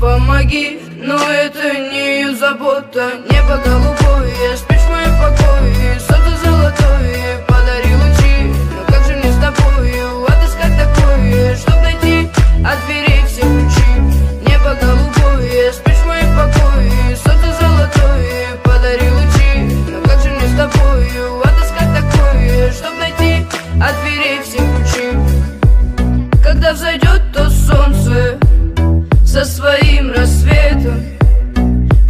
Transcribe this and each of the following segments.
помоги. Но это не ее забота. Небо голубое, спишь в моем покое. Солнце золотое, подари лучи. Но как же мне с тобою отыскать такое, чтоб найти от дверей все ключи? Небо голубое, спишь в моем покое. Солнце золотое, подари лучи. Но как же мне с тобою отыскать такое, чтоб найти от дверей все ключи? Когда взойдет то солнце со своим рассветом,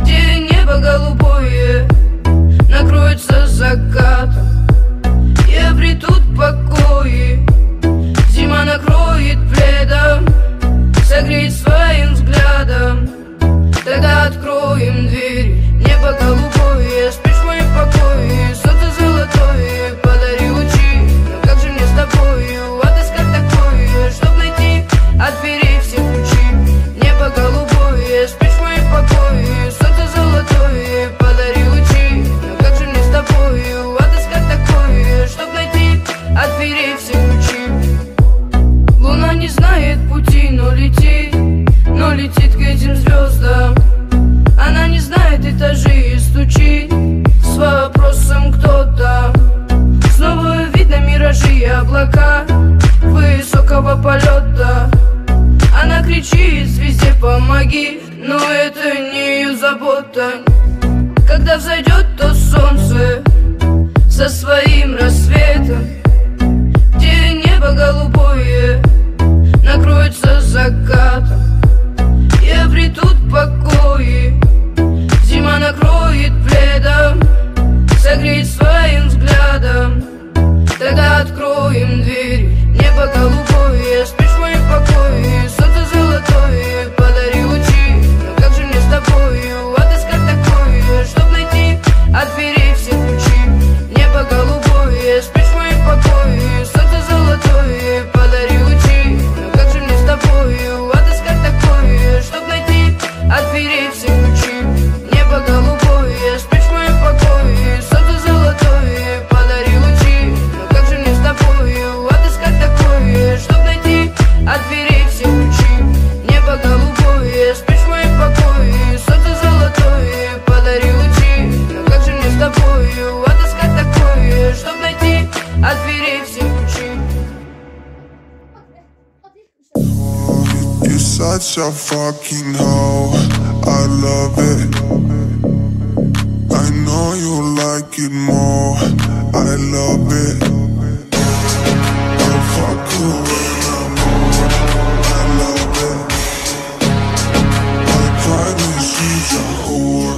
где небо голубое накроется закатом, и обретут покои, зима накроет пледом, согреет своим взглядом. Тогда откроем двери. Небо голубое, спишь в моем покое. Солнце золотое, подари лучи. Но как же мне с тобою отыскать такое, чтоб найти от дверей все ключи? Небо голубое, спишь в моем покое. Солнце золотое, подари лучи. Но как же мне с тобою отыскать такое, чтоб найти от дверей все ключи? Луна не знает пути, но летит к этим звездам. Она не знает этажей и стучит с вопросом кто там. Снова видно миражи и облака высокого полета. Она кричит звезде помоги, но это не ее забота. Когда взойдет то солнце со своим рассветом, где небо голубое накроется закатом, и обретут покои, зима накроет пледом, согреет своим взглядом. Тогда откроем двери. Небо голубое, спишь в моем покое. Солнце золотое, подари лучи. Но как же мне с тобою отыскать такое, чтоб найти от дверей все ключи? Небо голубое, спишь в моем покое. Солнце золотое, подари лучи. Но как же мне с тобою отыскать такое, чтоб найти от дверей все ключи? Небо голубое, спишь в моем покое. Солнце золотое, подари лучи. Но как же мне с тобою отыскать такое, чтоб найти от дверей все ключи? Небо голубое, спишь в моем покое. Солнце золотое, подари лучи. Но как же мне с тобою отыскать такое, чтоб найти от дверей все ключи? You're such a fucking hoe, I love it. I know you like it more, I love it. I fuck you when I'm on, I love it. I cry when she's a whore.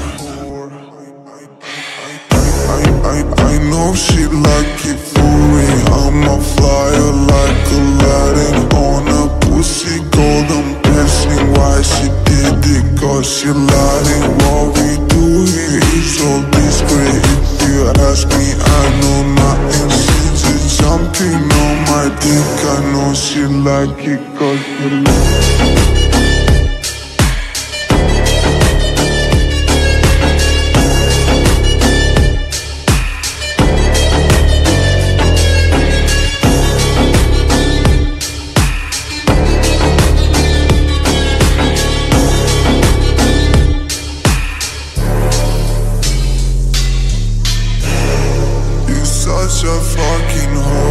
I know she like it for me. I'm a flyer like Aladdin on a pussy golden blessing. Why she did it? Cause she lying. What we do here is so discreet. If you ask me, I know nothing. She's just jumping on my dick. I know she like it cause she like it. Such a fucking hoe.